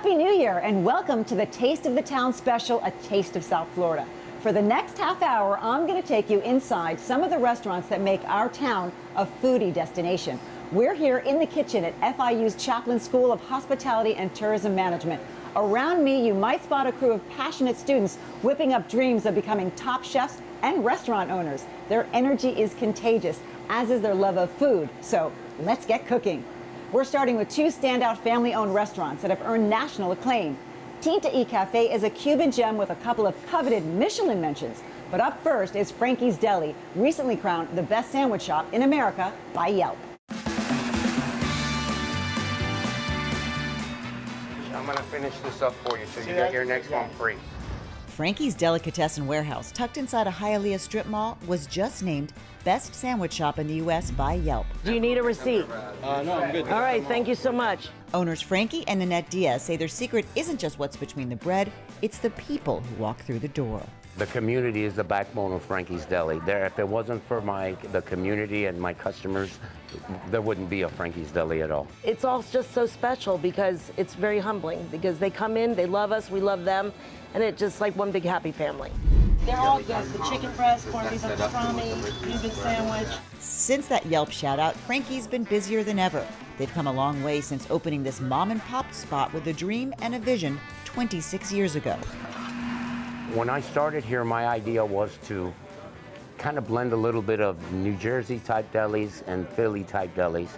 Happy New Year and welcome to the Taste of the Town special, A Taste of South Florida. For the next half hour, I'm going to take you inside some of the restaurants that make our town a foodie destination. We're here in the kitchen at FIU's Chaplin School of Hospitality and Tourism Management. Around me, you might spot a crew of passionate students whipping up dreams of becoming top chefs and restaurant owners. Their energy is contagious, as is their love of food. So let's get cooking. We're starting with two standout family-owned restaurants that have earned national acclaim. Tinta E Cafe is a Cuban gem with a couple of coveted Michelin mentions. But up first is Frankie's Deli, recently crowned the best sandwich shop in America by Yelp. I'm gonna finish this up for you, so you got your next one free. Frankie's Delicatessen Warehouse, tucked inside a Hialeah strip mall, was just named Best Sandwich Shop in the U.S. by Yelp. Do you need a receipt? No, I'm good. All right, thank you so much. Owners Frankie and Nanette Diaz say their secret isn't just what's between the bread, it's the people who walk through the door. The community is the backbone of Frankie's Deli. If it wasn't for the community and my customers, there wouldn't be a Frankie's Deli at all. It's all just so special because it's very humbling, because they come in, they love us, we love them, and it's just like one big happy family. They're all good. The chicken breast, corned beef and pastrami, Cuban sandwich. Since that Yelp shout out, Frankie's been busier than ever. They've come a long way since opening this mom and pop spot with a dream and a vision 26 years ago. When I started here, my idea was to kind of blend a little bit of New Jersey type delis and Philly type delis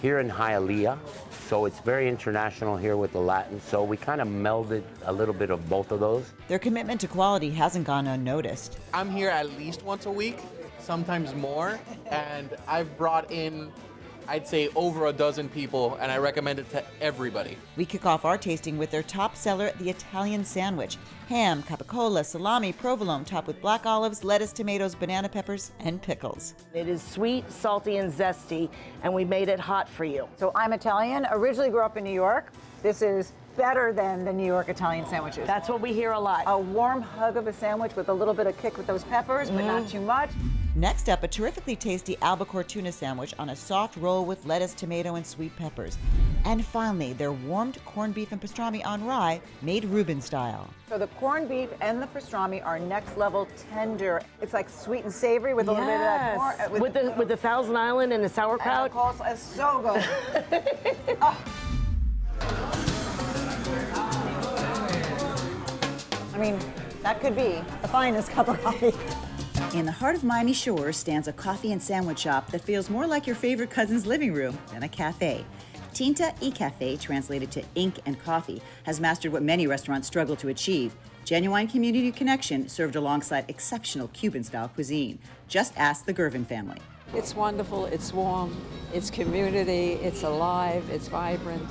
here in Hialeah. So it's very international here with the Latin. So we kind of melded a little bit of both of those. Their commitment to quality hasn't gone unnoticed. I'm here at least once a week, sometimes more, and I've brought in, I'd say, over a dozen people, and I recommend it to everybody. We kick off our tasting with their top seller, the Italian sandwich. Ham, capicola, salami, provolone, topped with black olives, lettuce, tomatoes, banana peppers, and pickles. It is sweet, salty, and zesty, and we made it hot for you. So I'm Italian, originally grew up in New York. This is better than the New York Italian sandwiches. That's what we hear a lot. A warm hug of a sandwich with a little bit of kick with those peppers, but not too much. Next up, a terrifically tasty albacore tuna sandwich on a soft roll with lettuce, tomato, and sweet peppers. And finally, their warmed corned beef and pastrami on rye, made Reuben style. So the corned beef and the pastrami are next level tender. It's like sweet and savory with a little bit of that corn. With the Thousand Island and the sauerkraut. It's so good. Oh. I mean, that could be the finest cup of coffee. In the heart of Miami Shores stands a coffee and sandwich shop that feels more like your favorite cousin's living room than a cafe. Tinta E Cafe, translated to ink and coffee, has mastered what many restaurants struggle to achieve: genuine community connection served alongside exceptional Cuban-style cuisine. Just ask the Gervin family. It's wonderful, it's warm, it's community, it's alive, it's vibrant.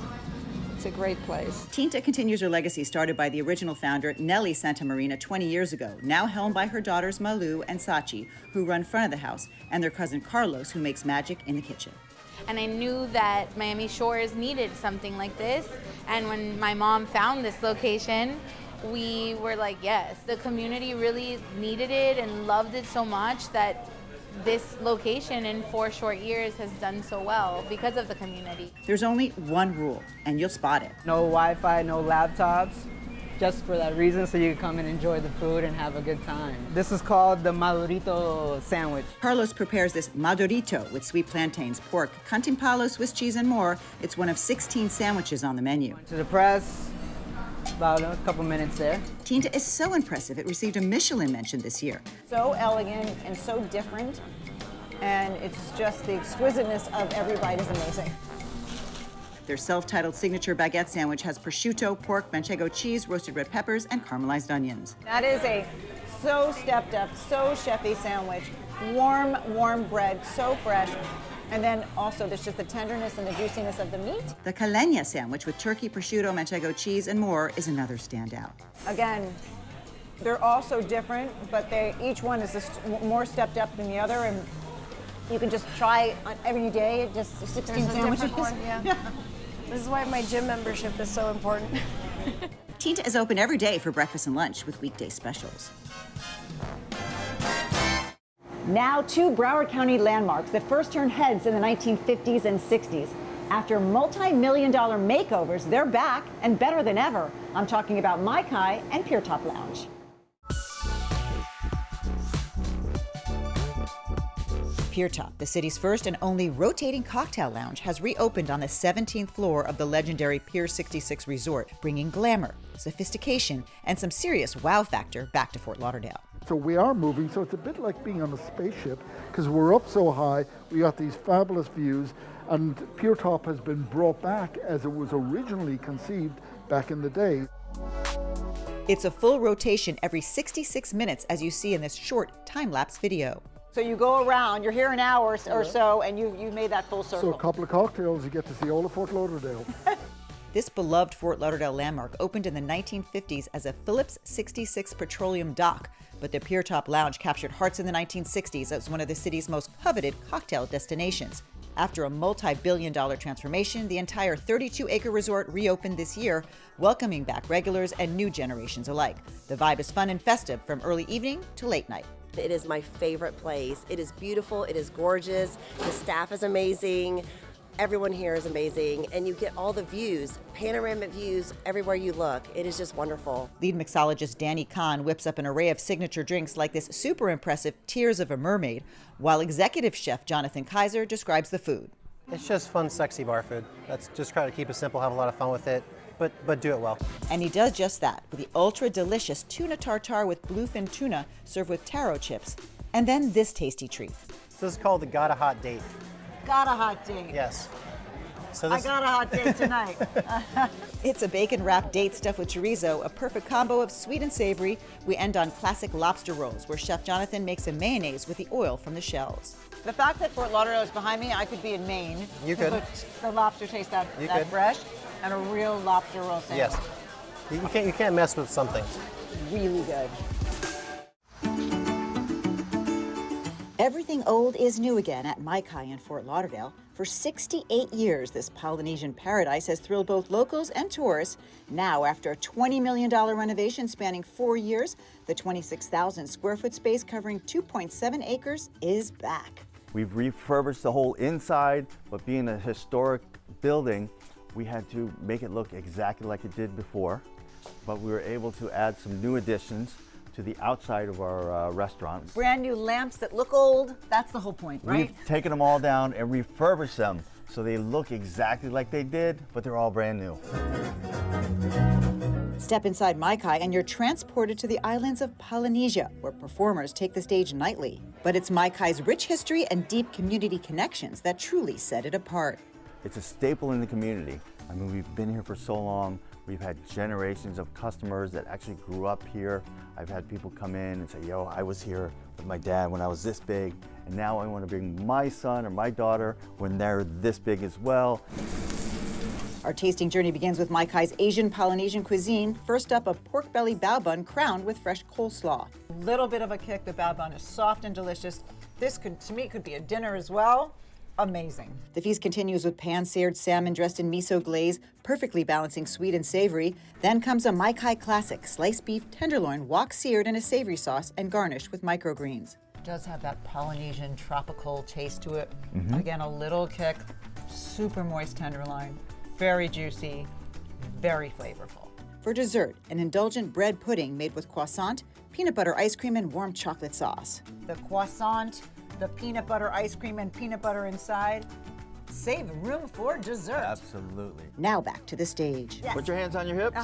It's a great place. Tinta continues her legacy started by the original founder, Nelly Santamarina, 20 years ago, now helmed by her daughters Malu and Sachi, who run front of the house, and their cousin Carlos, who makes magic in the kitchen. And I knew that Miami Shores needed something like this. And when my mom found this location, we were like, yes, the community really needed it and loved it so much that this location in 4 short years has done so well because of the community. There's only one rule, and you'll spot it. No Wi-Fi, no laptops, just for that reason, so you can come and enjoy the food and have a good time. This is called the Madurito sandwich. Carlos prepares this Madurito with sweet plantains, pork, cantimpalo, Swiss cheese, and more. It's one of 16 sandwiches on the menu. To the press, about a couple minutes there. Tinta is so impressive, it received a Michelin mention this year. So elegant and so different, and it's just the exquisiteness of every bite is amazing. Their self-titled signature baguette sandwich has prosciutto, pork, manchego cheese, roasted red peppers, and caramelized onions. That is a so stepped up, so chefy sandwich. Warm, warm bread, so fresh. And then also there's just the tenderness and the juiciness of the meat. The Caleña sandwich with turkey, prosciutto, manchego cheese, and more is another standout. Again, they're all so different, but each one is just more stepped up than the other, and you can just try on every day, just 16 sandwiches. Yeah. This is why my gym membership is so important. Tinta is open every day for breakfast and lunch with weekday specials. Now, two Broward County landmarks that first turned heads in the 1950s and 60s. After multi-million-dollar makeovers, they're back and better than ever. I'm talking about Mai-Kai and Piertop Lounge. Piertop, the city's first and only rotating cocktail lounge, has reopened on the 17th floor of the legendary Pier 66 resort, bringing glamour, sophistication, and some serious wow factor back to Fort Lauderdale. So we are moving, so it's a bit like being on a spaceship, because we're up so high, we got these fabulous views, and Piertop has been brought back as it was originally conceived back in the day. It's a full rotation every 66 minutes, as you see in this short time-lapse video. So you go around, you're here an hour or so, and you made that full circle. So a couple of cocktails, you get to see all of Fort Lauderdale. This beloved Fort Lauderdale landmark opened in the 1950s as a Phillips 66 petroleum dock, but the Piertop Lounge captured hearts in the 1960s as one of the city's most coveted cocktail destinations. After a multi-billion-dollar transformation, the entire 32-acre resort reopened this year, welcoming back regulars and new generations alike. The vibe is fun and festive from early evening to late night. It is my favorite place. It is beautiful, it is gorgeous, the staff is amazing, everyone here is amazing, and you get all the views, panoramic views everywhere you look. It is just wonderful. Lead mixologist Danny Kahn whips up an array of signature drinks like this super impressive Tears of a Mermaid, while executive chef Jonathan Kaiser describes the food. It's just fun, sexy bar food. Let's just try to keep it simple, have a lot of fun with it, but do it well. And he does just that with the ultra-delicious tuna tartare with bluefin tuna served with taro chips. And then this tasty treat. This is called the Got a Hot Date. Got a hot date. Yes. So I got a hot date tonight. It's a bacon-wrapped date stuffed with chorizo, a perfect combo of sweet and savory. We end on classic lobster rolls, where Chef Jonathan makes a mayonnaise with the oil from the shells. The fact that Fort Lauderdale is behind me, I could be in Maine. You could. The lobster tastes that could. fresh, and a real lobster roll sandwich. Yes. You can't mess with something. Really good. Everything old is new again at Mai-Kai in Fort Lauderdale. For 68 years, this Polynesian paradise has thrilled both locals and tourists. Now, after a $20 million renovation spanning 4 years, the 26,000 square foot space covering 2.7 acres is back. We've refurbished the whole inside, but being a historic building, we had to make it look exactly like it did before. But we were able to add some new additions to the outside of our restaurant. Brand new lamps that look old, that's the whole point, right? We've taken them all down and refurbished them so they look exactly like they did, but they're all brand new. Step inside Mai-Kai and you're transported to the islands of Polynesia, where performers take the stage nightly. But it's Mai-Kai's rich history and deep community connections that truly set it apart. It's a staple in the community. I mean, we've been here for so long. We've had generations of customers that actually grew up here. I've had people come in and say, yo, I was here with my dad when I was this big, and now I want to bring my son or my daughter when they're this big as well. Our tasting journey begins with Mai-Kai's Asian Polynesian cuisine. First up, a pork belly bao bun crowned with fresh coleslaw. Little bit of a kick, the bao bun is soft and delicious. This could, to me, could be a dinner as well. Amazing. The feast continues with pan-seared salmon dressed in miso glaze, perfectly balancing sweet and savory. Then comes a Mai-Kai classic, sliced beef tenderloin, wok-seared in a savory sauce and garnished with microgreens. It does have that Polynesian tropical taste to it. Again, a little kick, super moist tenderloin, very juicy, very flavorful. For dessert, an indulgent bread pudding made with croissant, peanut butter ice cream, and warm chocolate sauce. The croissant, the peanut butter ice cream and peanut butter inside. Save room for dessert. Absolutely. Now back to the stage. Yes. Put your hands on your hips,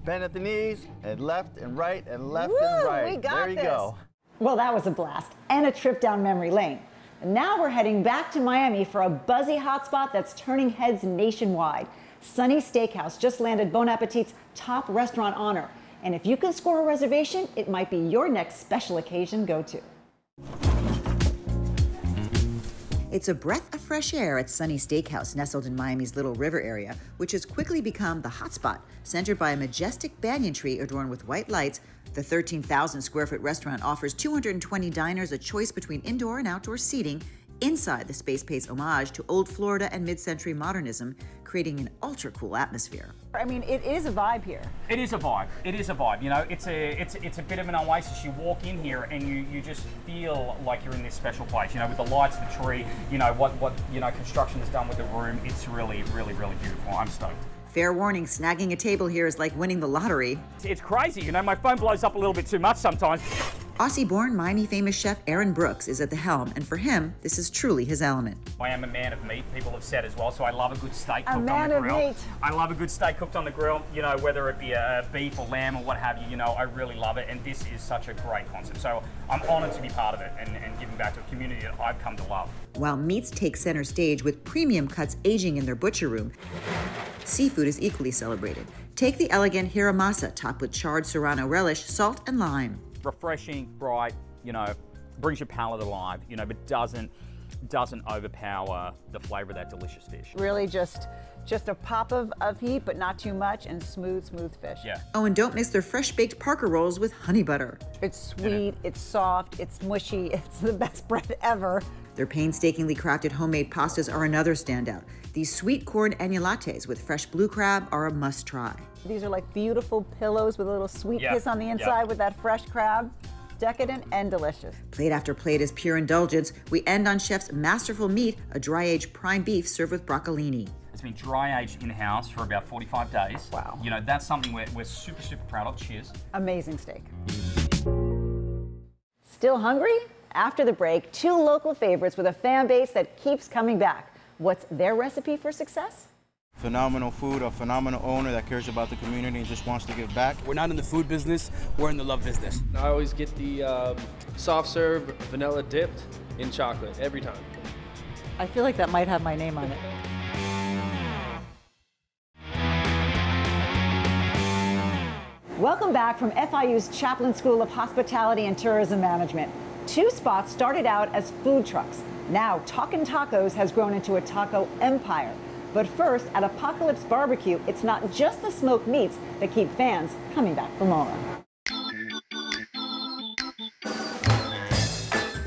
bend at the knees, and left and right and left and right. We got there you go. Well, that was a blast and a trip down memory lane. Now we're heading back to Miami for a buzzy hotspot that's turning heads nationwide. Sunny Steakhouse just landed Bon Appetit's top restaurant honor. And if you can score a reservation, it might be your next special occasion go-to. It's a breath of fresh air at Sunny Steakhouse, nestled in Miami's Little River area, which has quickly become the hotspot. Centered by a majestic banyan tree adorned with white lights, the 13,000 square foot restaurant offers 220 diners a choice between indoor and outdoor seating, Inside, the space pays homage to old Florida and mid-century modernism, creating an ultra-cool atmosphere. I mean, it is a vibe here. It is a vibe. It is a vibe. You know, it's a bit of an oasis. You walk in here and you just feel like you're in this special place. You know, with the lights, the tree. You know what construction is done with the room. It's really, really, really beautiful. I'm stoked. Fair warning, snagging a table here is like winning the lottery. It's crazy. You know, my phone blows up a little bit too much sometimes. Aussie-born, Miami-famous chef Aaron Brooks is at the helm, and for him, this is truly his element. I am a man of meat, people have said as well, so I love a good steak cooked on the grill. A man of meat. I love a good steak cooked on the grill, you know, whether it be a beef or lamb or what have you, you know, I really love it, and this is such a great concept. So I'm honored to be part of it and giving back to a community that I've come to love. While meats take center stage with premium cuts aging in their butcher room, seafood is equally celebrated. Take the elegant hiramasa topped with charred serrano relish, salt, and lime. Refreshing, bright, you know, brings your palate alive, you know, but doesn't overpower the flavor of that delicious fish. Really just a pop of heat, but not too much, and smooth fish. Yeah. Oh, and don't miss their fresh-baked Parker rolls with honey butter. It's sweet, it's soft, it's mushy, it's the best bread ever. Their painstakingly crafted homemade pastas are another standout. These sweet corn agnolottes with fresh blue crab are a must-try. These are like beautiful pillows with a little sweet kiss on the inside with that fresh crab. Decadent and delicious. Plate after plate is pure indulgence. We end on chef's masterful meat, a dry-aged prime beef served with broccolini. It's been dry-aged in-house for about 45 days. Wow. You know, that's something we're super, super proud of. Cheers. Amazing steak. Still hungry? After the break, two local favorites with a fan base that keeps coming back. What's their recipe for success? Phenomenal food, a phenomenal owner that cares about the community and just wants to give back. We're not in the food business, we're in the love business. I always get the soft serve vanilla dipped in chocolate every time. I feel like that might have my name on it. Welcome back from FIU's Chaplin School of Hospitality and Tourism Management. Two spots started out as food trucks. Now, Talkin' Tacos has grown into a taco empire. But first, at Apocalypse Barbecue, it's not just the smoked meats that keep fans coming back for more.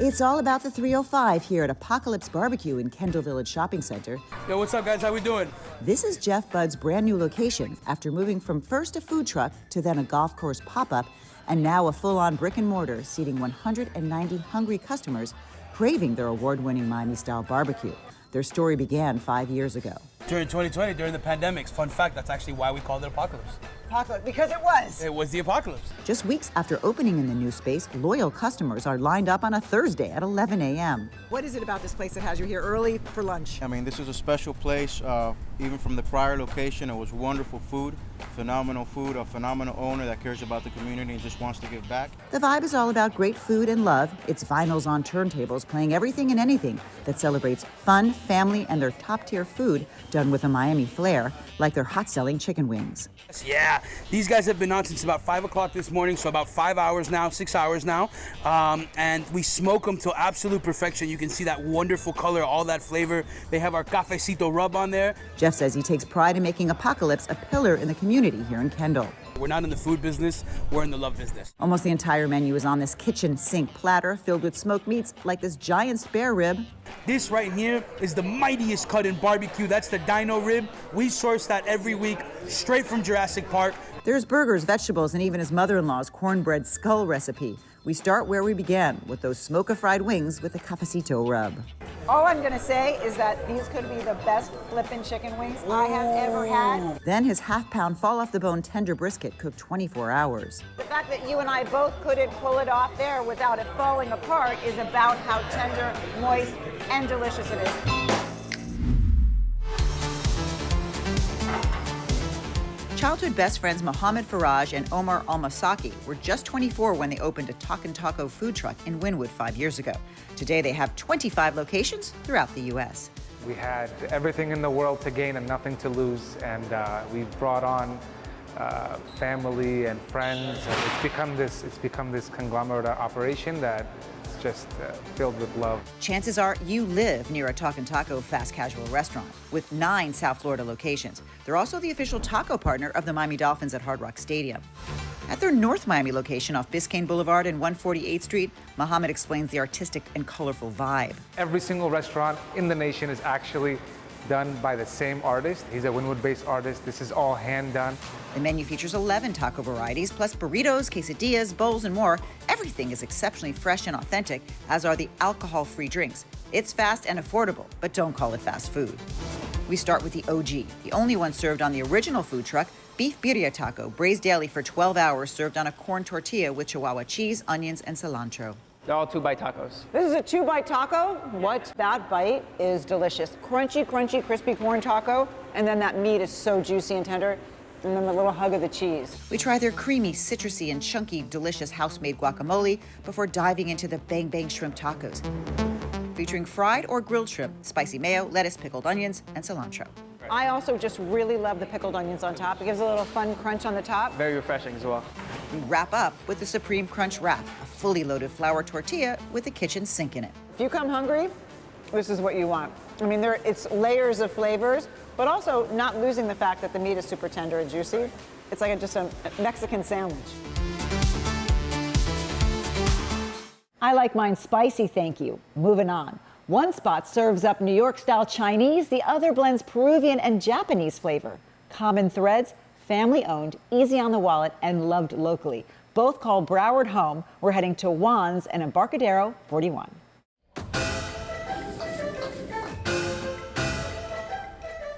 It's all about the 305 here at Apocalypse Barbecue in Kendall Village Shopping Center. Yo, what's up, guys? How we doing? This is Jeff Budd's brand new location after moving from first a food truck to then a golf course pop-up and now a full-on brick and mortar seating 190 hungry customers craving their award-winning Miami-style barbecue. Their story began 5 years ago. During 2020, during the pandemic, fun fact, that's actually why we called it Apocalypse. Apocalypse, because it was. It was the apocalypse. Just weeks after opening in the new space, loyal customers are lined up on a Thursday at 11 a.m. What is it about this place that has you here early for lunch? I mean, this is a special place. Even from the prior location, it was wonderful food, a phenomenal owner that cares about the community and just wants to give back. The vibe is all about great food and love. It's vinyls on turntables playing everything and anything that celebrates fun, family, and their top-tier food done with a Miami flair, like their hot-selling chicken wings. Yeah, these guys have been on since about 5 o'clock this morning, so about 5 hours now, 6 hours now. And we smoke them to absolute perfection. You can see that wonderful color, all that flavor. They have our cafecito rub on there. Jeff says he takes pride in making Apocalypse a pillar in the community here in Kendall. We're not in the food business, we're in the love business. Almost the entire menu is on this kitchen sink platter filled with smoked meats like this giant spare rib. This right here is the mightiest cut in barbecue. That's the dino rib. We source that every week, straight from Jurassic Park. There's burgers, vegetables, and even his mother-in-law's cornbread skull recipe. We start where we began, with those smoke-a-fried wings with the cafecito rub. All I'm gonna say is that these could be the best flippin' chicken wings I have ever had. Then his half-pound fall-off-the-bone tender brisket cooked 24 hours. The fact that you and I both couldn't pull it off there without it falling apart is about how tender, moist, and delicious it is. Childhood best friends Mohammed Faraj and Omar Almasaki were just 24 when they opened a Talkin' Taco food truck in Wynwood 5 years ago. Today they have 25 locations throughout the U.S. We had everything in the world to gain and nothing to lose, and we've brought on family and friends. And it's become this conglomerate operation that just filled with love. Chances are you live near a Talkin' Taco fast casual restaurant with 9 South Florida locations. They're also the official taco partner of the Miami Dolphins at Hard Rock Stadium. At their North Miami location off Biscayne Boulevard and 148th Street, Mohammed explains the artistic and colorful vibe. Every single restaurant in the nation is actually done by the same artist. He's a Wynwood-based artist. This is all hand done. The menu features 11 taco varieties, plus burritos, quesadillas, bowls, and more. Everything is exceptionally fresh and authentic, as are the alcohol-free drinks. It's fast and affordable, but don't call it fast food. We start with the OG, the only one served on the original food truck, beef birria taco, braised daily for 12 hours, served on a corn tortilla with Chihuahua cheese, onions, and cilantro. They're all 2-bite tacos. This is a 2-bite taco. What? That bite is delicious. Crunchy, crunchy, crispy corn taco. And then that meat is so juicy and tender. And then the little hug of the cheese. We try their creamy, citrusy, and chunky, delicious house-made guacamole before diving into the Bang Bang shrimp tacos, featuring fried or grilled shrimp, spicy mayo, lettuce, pickled onions, and cilantro. I also just really love the pickled onions on top. It gives a little fun crunch on the top. Very refreshing as well. We wrap up with the Supreme Crunch Wrap, a fully loaded flour tortilla with a kitchen sink in it. If you come hungry, this is what you want. I mean, it's layers of flavors, but also not losing the fact that the meat is super tender and juicy. It's like just a Mexican sandwich. I like mine spicy, thank you. Moving on. One spot serves up New York-style Chinese, the other blends Peruvian and Japanese flavor. Common threads, family-owned, easy on the wallet, and loved locally. Both called Broward home. We're heading to Juan's and Embarcadero 41.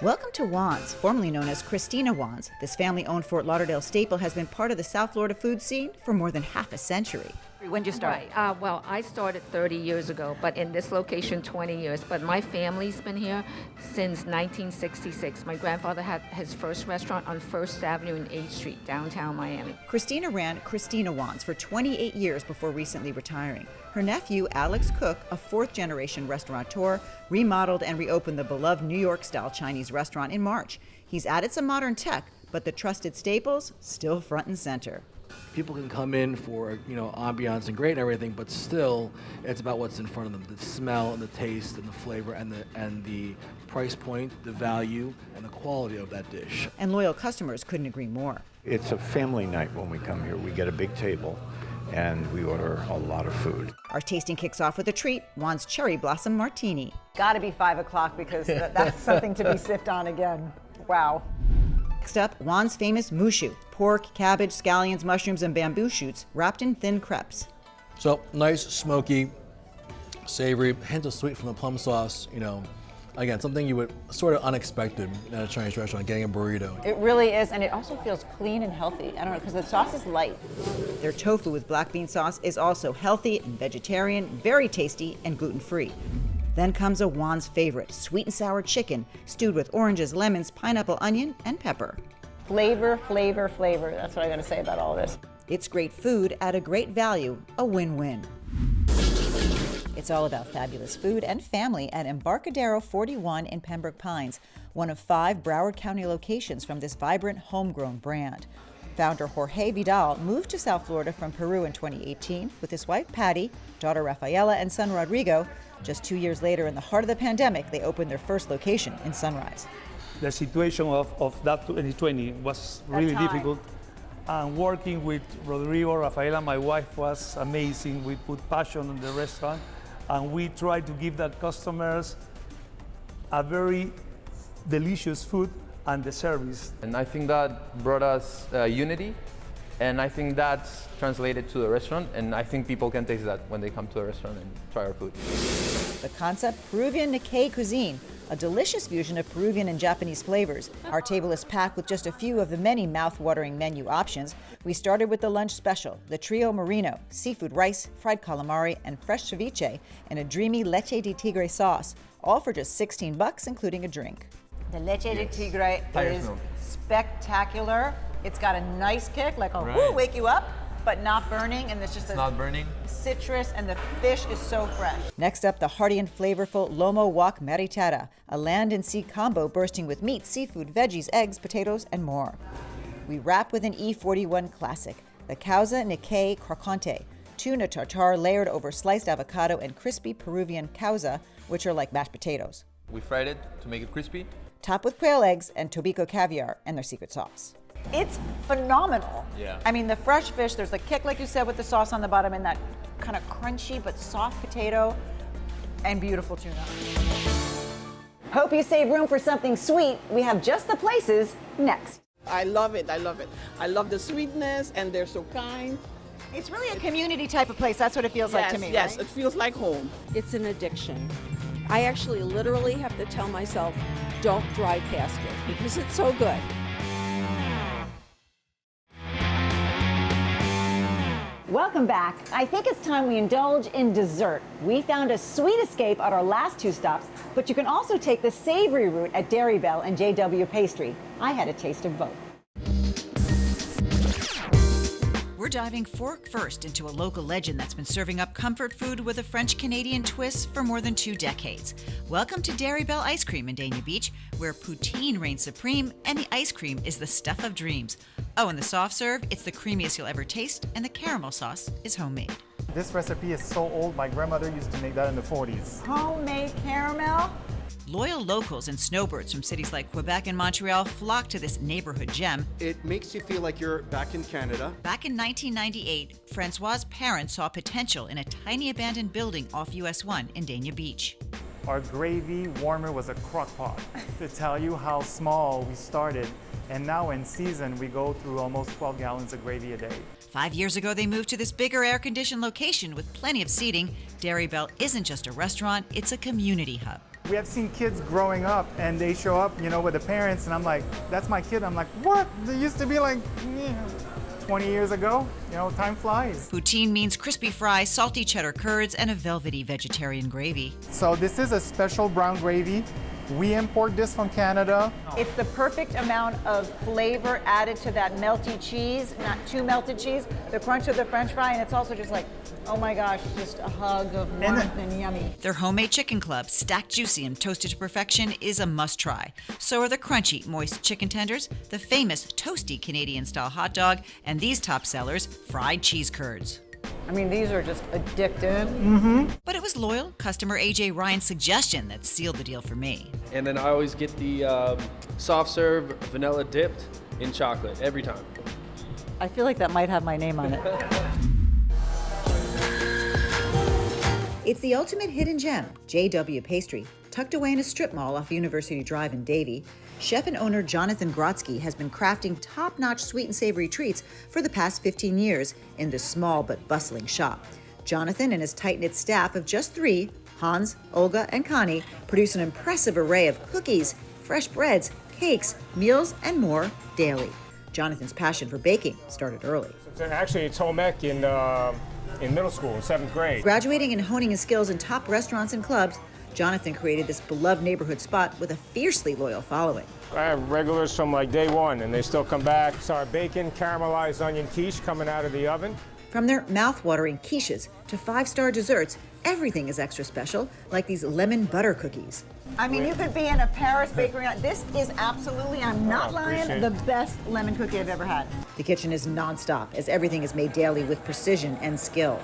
Welcome to Juan's, formerly known as Christina Juan's. This family-owned Fort Lauderdale staple has been part of the South Florida food scene for more than half a century. When did you start? Right. Well, I started 30 years ago, but in this location 20 years. But my family's been here since 1966. My grandfather had his first restaurant on 1st Avenue and 8th Street, downtown Miami. Christina ran Christina Juan's for 28 years before recently retiring. Her nephew, Alex Cook, a fourth-generation restaurateur, remodeled and reopened the beloved New York-style Chinese restaurant in March. He's added some modern tech, but the trusted staples still front and center. People can come in for, ambiance and great and everything, but still, it's about what's in front of them: the smell and the taste and the flavor and the price point, the value and the quality of that dish. And loyal customers couldn't agree more. It's a family night when we come here. We get a big table and we order a lot of food. Our tasting kicks off with a treat, Juan's Cherry Blossom Martini. Got to be 5 o'clock because that's something to be sipped on again. Wow. Next up, Juan's famous mushu, pork, cabbage, scallions, mushrooms, and bamboo shoots wrapped in thin crepes. So nice, smoky, savory, hint of sweet from the plum sauce, Again, something you would sort of unexpected at a Chinese restaurant, getting a burrito. It really is, and it also feels clean and healthy. I don't know, because the sauce is light. Their tofu with black bean sauce is also healthy and vegetarian, very tasty, and gluten-free. Then comes a Juan's favorite, sweet and sour chicken, stewed with oranges, lemons, pineapple, onion, and pepper. Flavor, flavor, flavor. That's what I got to say about all this. It's great food at a great value, a win-win. It's all about fabulous food and family at Embarcadero 41 in Pembroke Pines, one of 5 Broward County locations from this vibrant, homegrown brand. Founder Jorge Vidal moved to South Florida from Peru in 2018 with his wife Patty, daughter Rafaela, and son Rodrigo. Just 2 years later, in the heart of the pandemic, they opened their first location in Sunrise. The situation of that 2020 was really difficult. And working with Rodrigo, Rafaela, my wife, was amazing. We put passion in the restaurant, and we tried to give the customers a very delicious food and the service. And I think that brought us unity, and I think that's translated to the restaurant, and I think people can taste that when they come to the restaurant and try our food. The concept, Peruvian Nikkei cuisine, a delicious fusion of Peruvian and Japanese flavors. Our table is packed with just a few of the many mouth-watering menu options. We started with the lunch special, the Trio Marino, seafood rice, fried calamari, and fresh ceviche in a dreamy leche de tigre sauce, all for just $16, including a drink. The leche de tigre is spectacular. It's got a nice kick, like a whoo, wake you up, but not burning, and it's just not burning. Citrus, and the fish is so fresh. Next up, the hearty and flavorful Lomo Wok Maritada, a land and sea combo bursting with meat, seafood, veggies, eggs, potatoes, and more. We wrap with an E41 classic, the Causa Nikkei Crocante, tuna tartare layered over sliced avocado and crispy Peruvian causa, which are like mashed potatoes. We fried it to make it crispy. Topped with quail eggs and Tobico caviar and their secret sauce. It's phenomenal. Yeah. I mean, the fresh fish, there's the kick, like you said, with the sauce on the bottom, and that kind of crunchy but soft potato, and beautiful tuna. Hope you save room for something sweet. We have just the places next. I love it. I love it. I love the sweetness, and they're so kind. It's really a community type of place. That's what it feels like to me. Yes, right? it feels like home. It's an addiction. I actually literally have to tell myself, don't drive past it because it's so good. Welcome back. I think it's time we indulge in dessert. We found a sweet escape at our last 2 stops, but you can also take the savory route at Dairy Bell and JW Pastry. I had a taste of both. We're diving fork first into a local legend that's been serving up comfort food with a French-Canadian twist for more than 2 decades. Welcome to Dairy Bell Ice Cream in Dania Beach, where poutine reigns supreme and the ice cream is the stuff of dreams. Oh, and the soft serve, it's the creamiest you'll ever taste, and the caramel sauce is homemade. This recipe is so old, my grandmother used to make that in the 40s. Homemade caramel? Loyal locals and snowbirds from cities like Quebec and Montreal flock to this neighborhood gem. It makes you feel like you're back in Canada. Back in 1998, Francois' parents saw potential in a tiny abandoned building off US 1 in Dania Beach. Our gravy warmer was a crock pot to tell you how small we started. And now in season, we go through almost 12 gallons of gravy a day. 5 years ago, they moved to this bigger air-conditioned location with plenty of seating. Dairy Bell isn't just a restaurant, it's a community hub. We have seen kids growing up and they show up, with the parents, and I'm like, that's my kid. I'm like, what? They used to be like 20 years ago. Time flies. Poutine means crispy fries, salty cheddar curds, and a velvety vegetarian gravy. So this is a special brown gravy. We import this from Canada. It's the perfect amount of flavor added to that melty cheese, not too melted cheese, the crunch of the French fry, and it's also just like, oh my gosh, just a hug of warmth and yummy. Their homemade chicken club, stacked juicy and toasted to perfection, is a must-try. So are the crunchy, moist chicken tenders, the famous toasty Canadian-style hot dog, and these top sellers, fried cheese curds. I mean, these are just addictive. But it was loyal customer AJ Ryan's suggestion that sealed the deal for me. And then I always get the soft serve vanilla dipped in chocolate every time. I feel like that might have my name on it. It's the ultimate hidden gem, JW Pastry. Tucked away in a strip mall off University Drive in Davie, chef and owner Jonathan Grotzky has been crafting top-notch sweet and savory treats for the past 15 years in this small but bustling shop. Jonathan and his tight-knit staff of just 3, Hans, Olga, and Connie, produce an impressive array of cookies, fresh breads, cakes, meals, and more daily. Jonathan's passion for baking started early. Actually, it's home ec in middle school, in 7th grade. Graduating and honing his skills in top restaurants and clubs, Jonathan created this beloved neighborhood spot with a fiercely loyal following. I have regulars from like day one, and they still come back. It's our bacon caramelized onion quiche coming out of the oven. From their mouth-watering quiches to 5-star desserts, everything is extra special, like these lemon butter cookies. I mean, you could be in a Paris bakery. This is absolutely, I'm not lying, the best lemon cookie I've ever had. The kitchen is non-stop, as everything is made daily with precision and skill.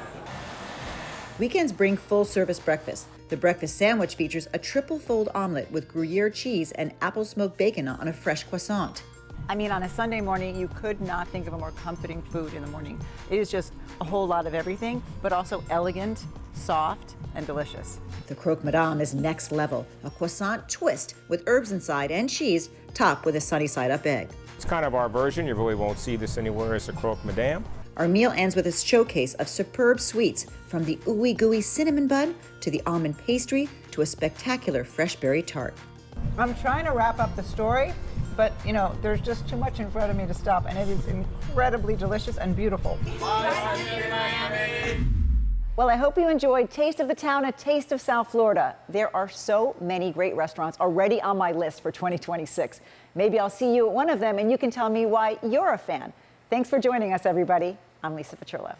Weekends bring full-service breakfast. The breakfast sandwich features a triple-fold omelet with Gruyere cheese and apple smoked bacon on a fresh croissant. I mean, on a Sunday morning, you could not think of a more comforting food in the morning. It is just a whole lot of everything, but also elegant, soft, and delicious. The croque madame is next level, a croissant twist with herbs inside and cheese, topped with a sunny side-up egg. It's kind of our version. You really won't see this anywhere as a croque madame. Our meal ends with a showcase of superb sweets, from the ooey gooey cinnamon bun to the almond pastry to a spectacular fresh berry tart. I'm trying to wrap up the story, but there's just too much in front of me to stop, and it is incredibly delicious and beautiful. Well, I hope you enjoyed Taste of the Town, a taste of South Florida. There are so many great restaurants already on my list for 2026. Maybe I'll see you at one of them and you can tell me why you're a fan. Thanks for joining us, everybody. I'm Lisa Petrillo.